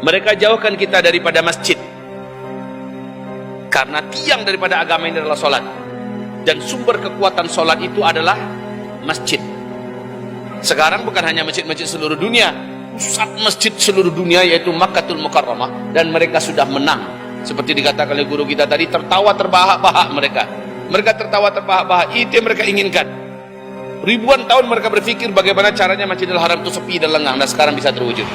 Mereka jauhkan kita daripada masjid, karena tiang daripada agama ini adalah solat, dan sumber kekuatan solat itu adalah masjid. Sekarang bukan hanya masjid-masjid seluruh dunia, pusat masjid seluruh dunia yaitu Makkahul Mukarramah, dan mereka sudah menang. Seperti dikatakan oleh guru kita tadi, tertawa terbahak-bahak mereka. Mereka tertawa terbahak-bahak, itu yang mereka inginkan. Ribuan tahun mereka berpikir bagaimana caranya Masjidil Haram itu sepi dan lengang, dan sekarang bisa terwujud.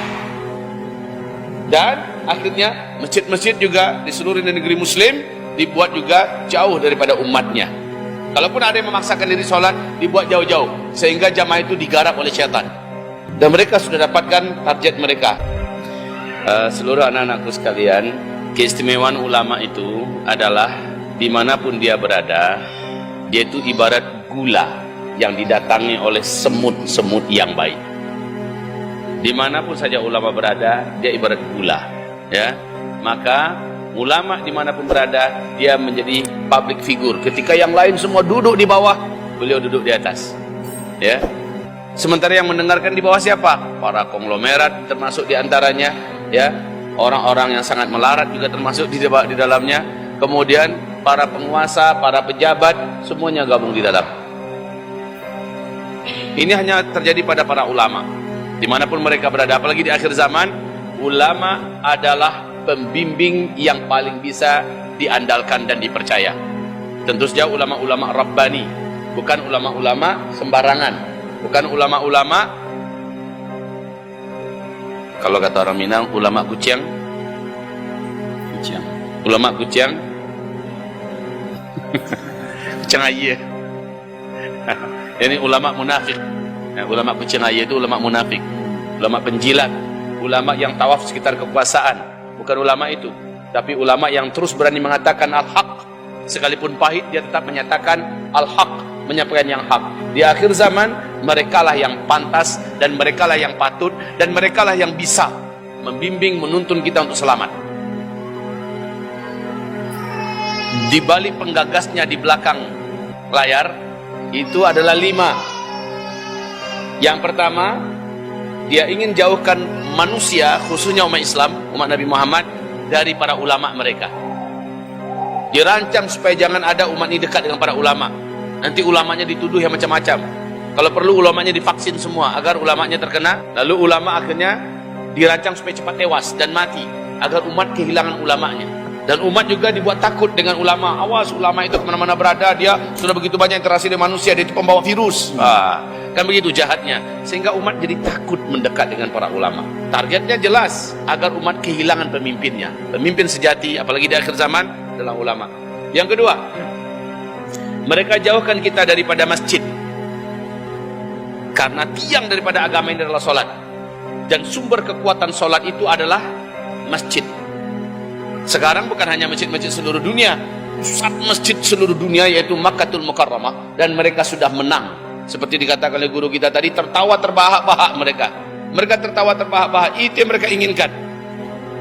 Dan akhirnya masjid-masjid juga di seluruh negeri muslim dibuat juga jauh daripada umatnya. Kalaupun ada yang memaksakan diri sholat, dibuat jauh-jauh sehingga jamaah itu digarap oleh syaitan. Dan mereka sudah dapatkan target mereka. Seluruh anak-anakku sekalian, keistimewaan ulama itu adalah dimanapun dia berada, dia itu ibarat gula yang didatangi oleh semut-semut yang baik. Dimanapun saja ulama berada, dia ibarat gula, ya. Maka ulama dimanapun berada, dia menjadi public figure. Ketika yang lain semua duduk di bawah, beliau duduk di atas, ya. Sementara yang mendengarkan di bawah siapa? Para konglomerat termasuk diantaranya, ya. Orang-orang yang sangat melarat juga termasuk di dalamnya. Kemudian para penguasa, para pejabat, semuanya gabung di dalam. Ini hanya terjadi pada para ulama dimanapun mereka berada, apalagi di akhir zaman. Ulama adalah pembimbing yang paling bisa diandalkan dan dipercaya. Tentu saja ulama-ulama Rabbani, bukan ulama-ulama sembarangan, bukan ulama-ulama, kalau kata orang Minang, ulama kuciang, ulama kuciang kuciang aye. Ini ulama munafik. Ulama kuciang aye itu ulama munafik, ulama penjilat, ulama yang tawaf sekitar kekuasaan. Bukan ulama itu, tapi ulama yang terus berani mengatakan al-haq, sekalipun pahit dia tetap menyatakan al-haq, menyampaikan yang hak. Di akhir zaman merekalah yang pantas, dan merekalah yang patut, dan merekalah yang bisa membimbing, menuntun kita untuk selamat. Di balik penggagasnya di belakang layar itu adalah 5. Yang pertama, dia ingin jauhkan manusia, khususnya umat Islam, umat Nabi Muhammad, dari para ulama mereka. Dirancang supaya jangan ada umat ini dekat dengan para ulama. Nanti ulamanya dituduh yang macam-macam. Kalau perlu ulamanya divaksin semua agar ulamanya terkena. Lalu ulama akhirnya dirancang supaya cepat tewas dan mati, agar umat kehilangan ulamanya. Dan umat juga dibuat takut dengan ulama. Awas, ulama itu kemana-mana berada, dia sudah begitu banyak interaksi dengan manusia, dia itu pembawa virus. Kan begitu jahatnya, sehingga umat jadi takut mendekat dengan para ulama. Targetnya jelas, agar umat kehilangan pemimpinnya. Pemimpin sejati, apalagi di akhir zaman, adalah ulama. Yang kedua, mereka jauhkan kita daripada masjid, karena tiang daripada agama ini adalah solat, dan sumber kekuatan solat itu adalah masjid. Sekarang bukan hanya masjid-masjid seluruh dunia, pusat masjid seluruh dunia yaitu Makkahul Mukarramah, dan mereka sudah menang. Seperti dikatakan oleh guru kita tadi, tertawa terbahak-bahak mereka. Mereka tertawa terbahak-bahak, itu yang mereka inginkan.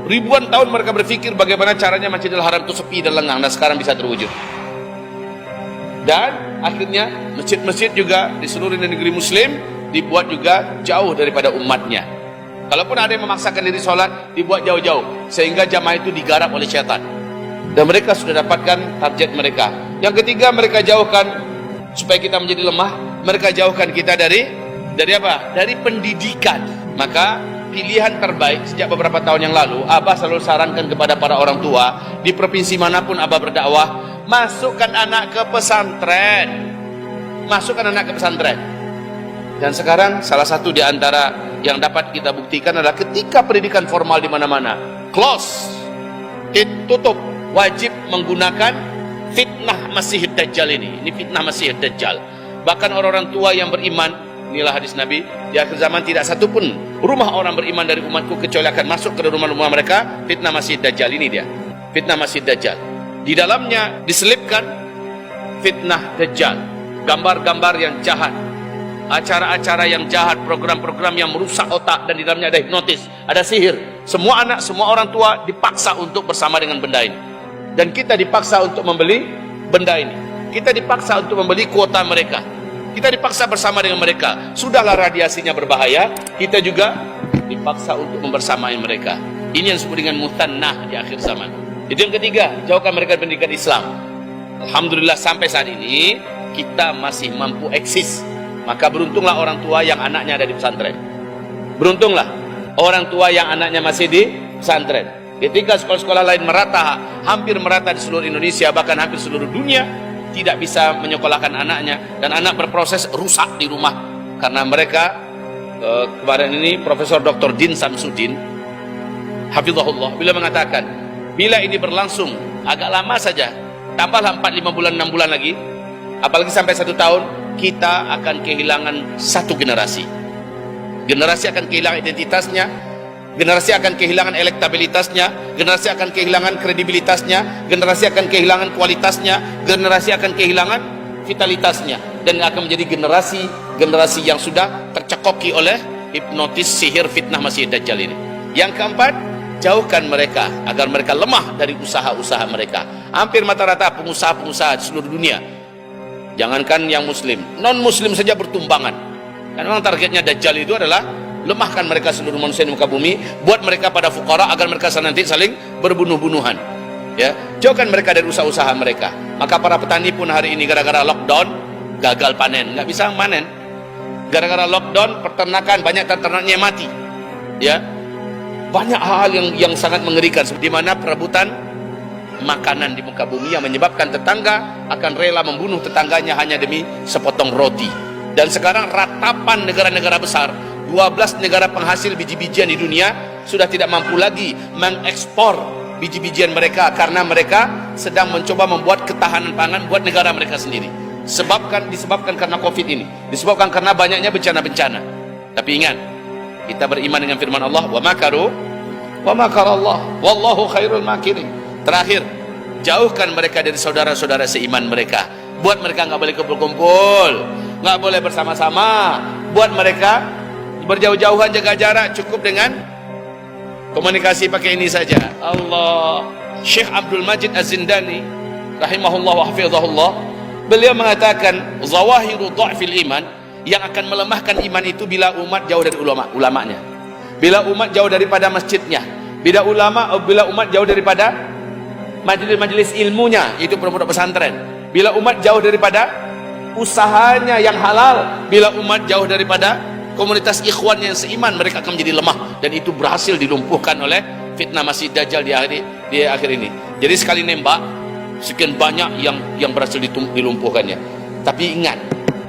Ribuan tahun mereka berpikir bagaimana caranya Masjidil Haram itu sepi dan lengang, dan sekarang bisa terwujud. Dan akhirnya masjid-masjid juga di seluruh negeri muslim dibuat juga jauh daripada umatnya. Kalaupun ada yang memaksakan diri sholat, dibuat jauh-jauh sehingga jamaah itu digarap oleh syaitan. Dan mereka sudah dapatkan target mereka. Yang ketiga, mereka jauhkan supaya kita menjadi lemah. Mereka jauhkan kita dari apa? Dari pendidikan. Maka pilihan terbaik sejak beberapa tahun yang lalu, Abah selalu sarankan kepada para orang tua di provinsi manapun Abah berdakwah, masukkan anak ke pesantren. Masukkan anak ke pesantren. Dan sekarang salah satu di antara yang dapat kita buktikan adalah ketika pendidikan formal di mana-mana close, tutup, wajib menggunakan fitnah Masih Dajjal ini. Ini fitnah Masih Dajjal. Bahkan orang-orang tua yang beriman, inilah hadis Nabi, di akhir zaman tidak satu pun rumah orang beriman dari umatku kecuali akan masuk ke rumah-rumah mereka fitnah Masih Dajjal. Ini dia, fitnah Masih Dajjal. Di dalamnya diselipkan fitnah Dajjal, gambar-gambar yang jahat, acara-acara yang jahat, program-program yang merusak otak, dan di dalamnya ada hipnotis, ada sihir. Semua anak, semua orang tua dipaksa untuk bersama dengan benda ini. Dan kita dipaksa untuk membeli benda ini. Kita dipaksa untuk membeli kuota mereka. Kita dipaksa bersama dengan mereka. Sudahlah radiasinya berbahaya, kita juga dipaksa untuk membersamai mereka. Ini yang disebut dengan mutannah di akhir zaman. Itu yang ketiga, jauhkan mereka dari pendidikan Islam. Alhamdulillah sampai saat ini kita masih mampu eksis. Maka beruntunglah orang tua yang anaknya ada di pesantren. Beruntunglah orang tua yang anaknya masih di pesantren. Ketika sekolah-sekolah lain merata, hampir merata di seluruh Indonesia, bahkan hampir seluruh dunia, tidak bisa menyekolahkan anaknya, dan anak berproses rusak di rumah karena mereka kemarin ini Profesor Dr. Din Samsudin hafizahullah beliau mengatakan, bila ini berlangsung agak lama saja, tambahlah 4-5 bulan 6 bulan lagi, apalagi sampai 1 tahun, kita akan kehilangan satu generasi. Generasi akan kehilangan identitasnya, generasi akan kehilangan elektabilitasnya, generasi akan kehilangan kredibilitasnya, generasi akan kehilangan kualitasnya, generasi akan kehilangan vitalitasnya, dan akan menjadi generasi yang sudah tercekoki oleh hipnotis, sihir, fitnah Masih Dajjal ini. Yang keempat, jauhkan mereka agar mereka lemah dari usaha-usaha mereka. Hampir rata-rata pengusaha-pengusaha di seluruh dunia, jangankan yang muslim, non muslim saja bertumbangan. Karena memang targetnya Dajjal itu adalah lemahkan mereka seluruh manusia di muka bumi, buat mereka pada fukara agar mereka nanti saling berbunuh-bunuhan. Ya, jauhkan mereka dari usaha-usaha mereka. Maka para petani pun hari ini gara-gara lockdown gagal panen, nggak bisa panen. Gara-gara lockdown peternakan banyak ternaknya mati. Ya, banyak hal yang sangat mengerikan, di mana perebutan makanan di muka bumi yang menyebabkan tetangga akan rela membunuh tetangganya hanya demi sepotong roti. Dan sekarang ratapan negara-negara besar, 12 negara penghasil biji-bijian di dunia sudah tidak mampu lagi mengekspor biji-bijian mereka karena mereka sedang mencoba membuat ketahanan pangan buat negara mereka sendiri. Disebabkan karena Covid ini, disebabkan karena banyaknya bencana-bencana. Tapi ingat, kita beriman dengan firman Allah, wa makaru wa makarallah wallahu khairul makirin. Terakhir, jauhkan mereka dari saudara-saudara seiman mereka. Buat mereka nggak boleh kumpul-kumpul, nggak boleh bersama-sama. Buat mereka berjauh-jauhan, jaga jarak, cukup dengan komunikasi pakai ini saja. Allah. Syekh Abdul Majid Az-Zindani rahimahullah wa hafizahullah, beliau mengatakan zawahiru dha'fil iman, yang akan melemahkan iman itu bila umat jauh dari ulamanya, bila umat jauh daripada masjidnya, bila umat jauh daripada majelis-majelis ilmunya, itu pondok pesantren, bila umat jauh daripada usahanya yang halal, bila umat jauh daripada komunitas ikhwan yang seiman, mereka akan menjadi lemah, dan itu berhasil dilumpuhkan oleh fitnah Masih Dajjal di akhir ini. Jadi sekali nembak sekian banyak yang berhasil dilumpuhkannya. Tapi ingat,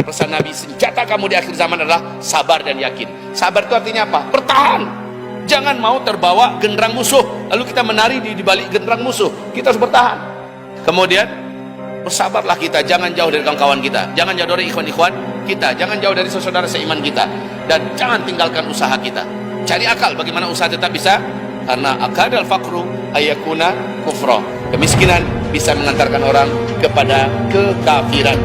pesan Nabi, senjata kamu di akhir zaman adalah sabar dan yakin. Sabar itu artinya apa? Bertahan. Jangan mau terbawa genderang musuh lalu kita menari di balik genderang musuh. Kita harus bertahan. Kemudian bersabarlah kita, jangan jauh dari kawan-kawan kita, jangan jauh dari ikhwan-ikhwan kita, jangan jauh dari saudara seiman kita, dan jangan tinggalkan usaha kita. Cari akal bagaimana usaha tetap bisa, karena akadal faqru ayakuna kufra. Kemiskinan bisa mengantarkan orang kepada kekafiran.